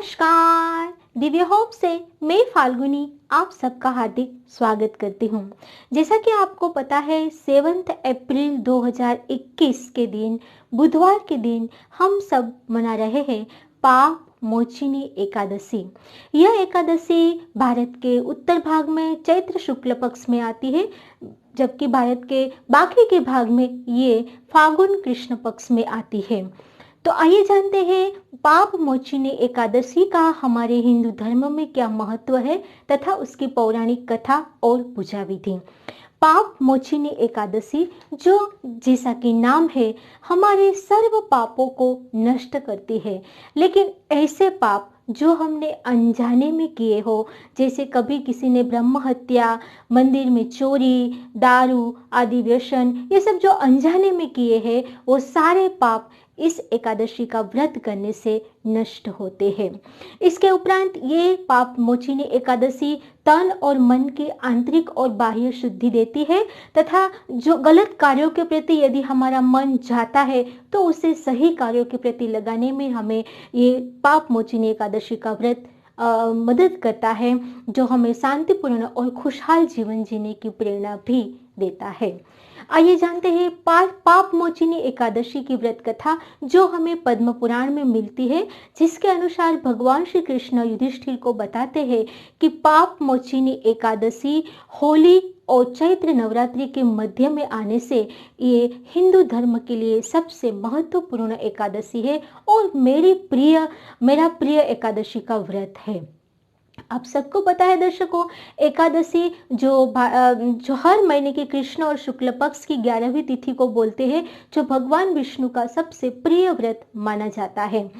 नमस्कार। दिव्य होप से मैं फाल्गुनी आप सबका हार्दिक स्वागत करती हूँ। जैसा कि आपको पता है 7 अप्रैल 2021 के दिन बुधवार के दिन हम सब मना रहे हैं पाप मोचिनी एकादशी। यह एकादशी भारत के उत्तर भाग में चैत्र शुक्ल पक्ष में आती है, जबकि भारत के बाकी के भाग में ये फाल्गुन कृष्ण पक्ष में आती है। तो आइए जानते हैं पाप मोचिनी एकादशी का हमारे हिंदू धर्म में क्या महत्व है तथा उसकी पौराणिक कथा और पूजा विधि। पाप मोचिनी एकादशी, जो जैसा कि नाम है, हमारे सर्व पापों को नष्ट करती है। लेकिन ऐसे पाप जो हमने अनजाने में किए हो, जैसे कभी किसी ने ब्रह्म हत्या, मंदिर में चोरी, दारू आदि व्यसन, ये सब जो अनजाने में किए हैं, वो सारे पाप इस एकादशी का व्रत करने से नष्ट होते हैं। इसके उपरांत ये पाप मोचिनी एकादशी तन और मन की आंतरिक और बाह्य शुद्धि देती है तथा जो गलत कार्यों के प्रति यदि हमारा मन जाता है तो उसे सही कार्यों के प्रति लगाने में हमें ये पाप मोचिनी एकादशी का व्रत मदद करता है, जो हमें शांतिपूर्ण और खुशहाल जीवन जीने की प्रेरणा भी देता है। आइए जानते हैं पाप मोचिनी एकादशी की व्रत कथा, जो हमें पद्म पुराण में मिलती है, जिसके अनुसार भगवान श्री कृष्ण युधिष्ठिर को बताते हैं कि पाप मोचिनी एकादशी होली और चैत्र नवरात्रि के मध्य में आने से ये हिंदू धर्म के लिए सबसे महत्वपूर्ण एकादशी है और मेरा प्रिय एकादशी का व्रत है। आप सबको पता है दर्शकों, एकादशी जो हर महीने के कृष्ण और शुक्ल पक्ष की 11वीं तिथि को बोलते हैं, जो भगवान विष्णु का सबसे प्रिय व्रत माना जाता है।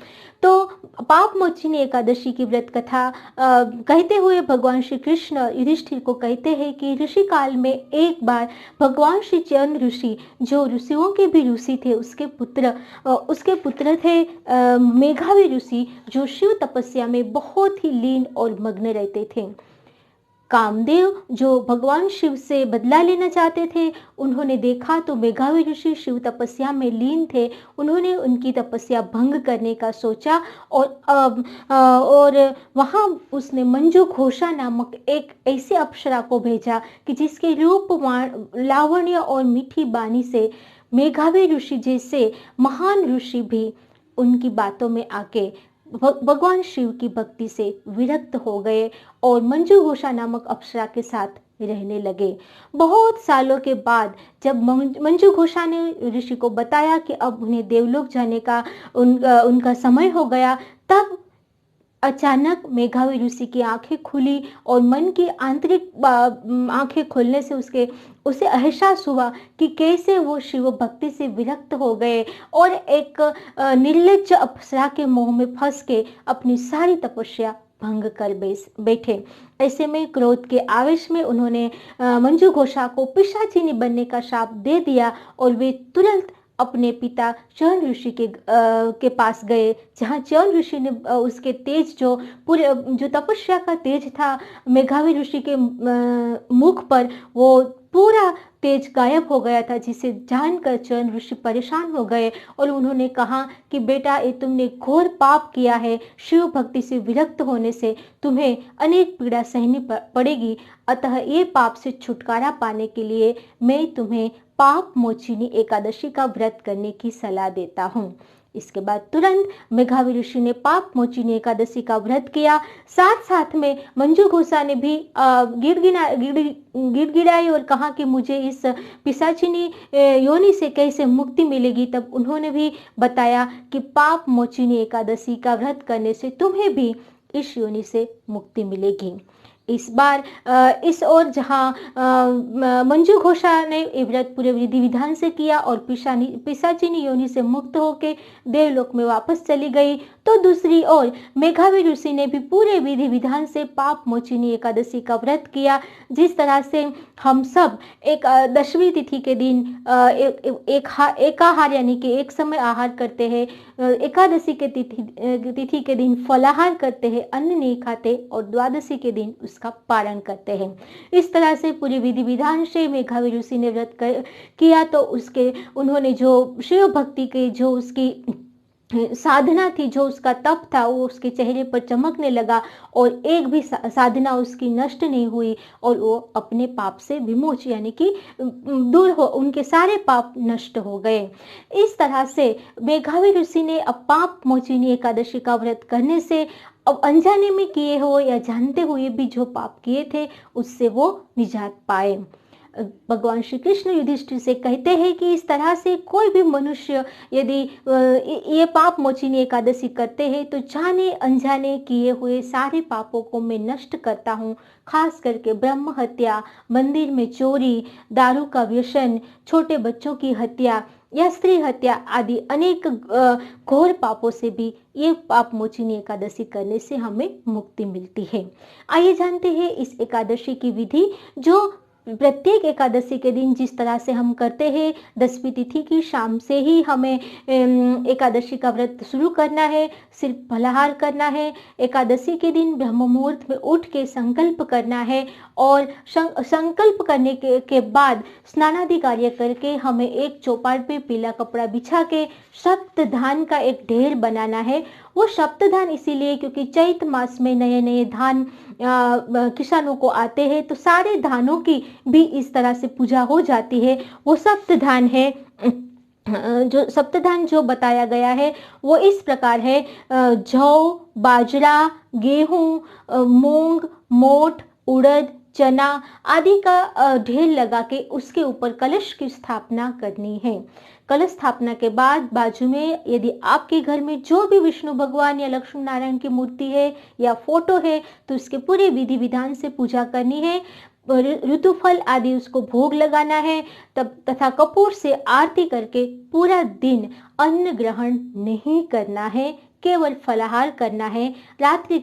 तो पाप मोचिनी एकादशी की व्रत कथा कहते हुए भगवान श्री कृष्ण युधिष्ठिर को कहते हैं कि ऋषि काल में एक बार भगवान श्री चरण ऋषि, जो ऋषियों के भी ऋषि थे, उसके पुत्र थे मेघावी ऋषि, जो शिव तपस्या में बहुत ही लीन और मग्न रहते थे। कामदेव, जो भगवान शिव से बदला लेना चाहते थे, उन्होंने देखा तो मेघावी ऋषि शिव तपस्या में लीन थे। उन्होंने उनकी तपस्या भंग करने का सोचा और वहाँ उसने मंजू घोषा नामक एक ऐसे अप्सरा को भेजा कि जिसके रूप, लावण्य और मीठी बानी से मेघावी ऋषि जैसे महान ऋषि भी उनकी बातों में आके भगवान शिव की भक्ति से विरक्त हो गए और मंजू घोषा नामक अप्सरा के साथ रहने लगे। बहुत सालों के बाद जब मंजू घोषा ने ऋषि को बताया कि अब उन्हें देवलोक जाने का उनका समय हो गया, तब अचानक मेघावी ऋषि की आंखें खुली और मन की आंतरिक आंखें खुलने से उसे एहसास हुआ कि कैसे वो शिव भक्ति से विरक्त हो गए और एक निर्लज्ज अप्सरा के मोह में फंस के अपनी सारी तपस्या भंग कर बैठे। ऐसे में क्रोध के आवेश में उन्होंने मंजू घोषा को पिशाचिनी बनने का शाप दे दिया और वे तुरंत अपने पिता चरण ऋषि के पास गए, जहाँ चरण ऋषि ने उसके तेज जो तपस्या का तेज था मेघावी ऋषि के मुख पर, वो पूरा तेज गायब हो गया था, जिसे जानकर चरण ऋषि परेशान हो गए और उन्होंने कहा कि बेटा, ये तुमने घोर पाप किया है। शिव भक्ति से विरक्त होने से तुम्हें अनेक पीड़ा सहनी पड़ेगी। अतः ये पाप से छुटकारा पाने के लिए मैं तुम्हें पाप मोचिनी एकादशी का व्रत करने की सलाह देता हूँ। इसके बाद तुरंत मेघावी ऋषि ने पाप मोचिनी एकादशी का व्रत किया। साथ साथ में मंजू घोषा ने भी गिड़गिड़ाई और कहा कि मुझे इस पिशाचिनी योनि से कैसे मुक्ति मिलेगी। तब उन्होंने भी बताया कि पाप मोचिनी एकादशी का व्रत करने से तुम्हें भी इस योनि से मुक्ति मिलेगी। इस बार जहाँ मंजू घोषा ने ये व्रत पूरे विधि विधान से किया और पिशाचिनी योनि से मुक्त होकर देवलोक में वापस चली गई, तो दूसरी ओर मेघावी ऋषि ने भी पूरे विधि विधान से पाप मोचिनी एकादशी का व्रत किया। जिस तरह से हम सब एक 10वीं तिथि के दिन एकाहार यानी कि एक समय आहार करते हैं, एकादशी के तिथि के दिन फलाहार करते हैं, अन्न नहीं खाते, और द्वादशी के दिन उसका पारण करते हैं। इस तरह से पूरी विधि विधान से मेघावी ऋषि ने व्रत किया। तो उन्होंने जो शिव भक्ति के जो उसकी साधना थी, जो उसका तप था, वो उसके चेहरे पर चमकने लगा और एक भी साधना उसकी नष्ट नहीं हुई और वो अपने पाप से विमोच यानी कि दूर हो, उनके सारे पाप नष्ट हो गए। इस तरह से मेघावी ऋषि ने अब पाप मोचिनी एकादशी का व्रत करने से, अब अनजाने में किए हो या जानते हुए भी जो पाप किए थे उससे वो निजात पाए। भगवान श्री कृष्ण युधिष्ठिर से कहते हैं कि इस तरह से कोई भी मनुष्य यदि ये पाप मोचिनी एकादशी करते हैं तो जाने अनजाने किए हुए सारे पापों को मैं नष्ट करता हूँ। खास करके ब्रह्म हत्या, मंदिर में चोरी, दारू का व्यसन, छोटे बच्चों की हत्या या स्त्री हत्या आदि अनेक घोर पापों से भी ये पाप मोचिनी एकादशी करने से हमें मुक्ति मिलती है। आइए जानते हैं इस एकादशी की विधि, जो प्रत्येक एकादशी के दिन जिस तरह से हम करते हैं, 10वीं तिथि की शाम से ही हमें एकादशी का व्रत शुरू करना है, सिर्फ फलाहार करना है। एकादशी के दिन ब्रह्म मुहूर्त में उठ के संकल्प करना है और संकल्प करने के बाद स्नानादि कार्य करके हमें एक चौपाट पे पीला कपड़ा बिछा के सप्तधान का एक ढेर बनाना है। वो सप्तधान इसीलिए क्योंकि चैत मास में नए नए धान किसानों को आते हैं, तो सारे धानों की भी इस तरह से पूजा हो जाती है। वो सप्तधान है, जो सप्तधान जो बताया गया है वो इस प्रकार है: जौ, बाजरा, गेहूं, मूंग, मोठ, उड़द, चना आदि का ढेर लगा के उसके ऊपर कलश की स्थापना करनी है। कलश स्थापना के बाद बाजू में यदि आपके घर में जो भी विष्णु भगवान या लक्ष्मी नारायण की मूर्ति है या फोटो है तो उसके पूरे विधि विधान से पूजा करनी है। ऋतुफल आदि उसको भोग लगाना है, तब तथा कपूर से आरती करके पूरा दिन अन्न ग्रहण नहीं करना है, केवल फलाहार करना है। रात्रि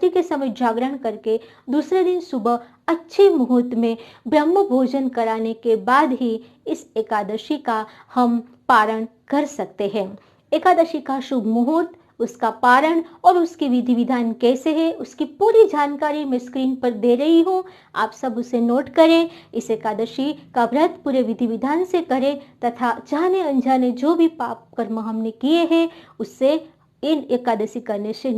के समय जागरण करके दूसरे दिन सुबह अच्छे मुहूर्त में ब्रह्म भोजन कराने के बाद ही इस एकादशी का हम पारण कर सकते हैं। एकादशी का शुभ मुहूर्त, उसका पारण और उसकी विधि विधान कैसे है उसकी पूरी जानकारी मैं स्क्रीन पर दे रही हूँ। आप सब उसे नोट करें, इस एकादशी का व्रत पूरे विधि विधान से करें तथा जाने अनजाने जो भी पाप कर्म हमने किए हैं उससे इन एकादशी करने से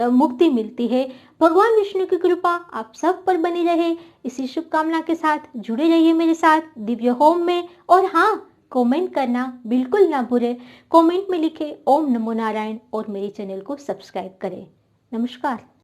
मुक्ति मिलती है। भगवान विष्णु की कृपा आप सब पर बनी रहे, इसी शुभकामना के साथ जुड़े रहिए मेरे साथ दिव्य होम में। और हाँ, कमेंट करना बिल्कुल ना भूलें। कमेंट में लिखें ओम नमो नारायण और मेरे चैनल को सब्सक्राइब करें। नमस्कार।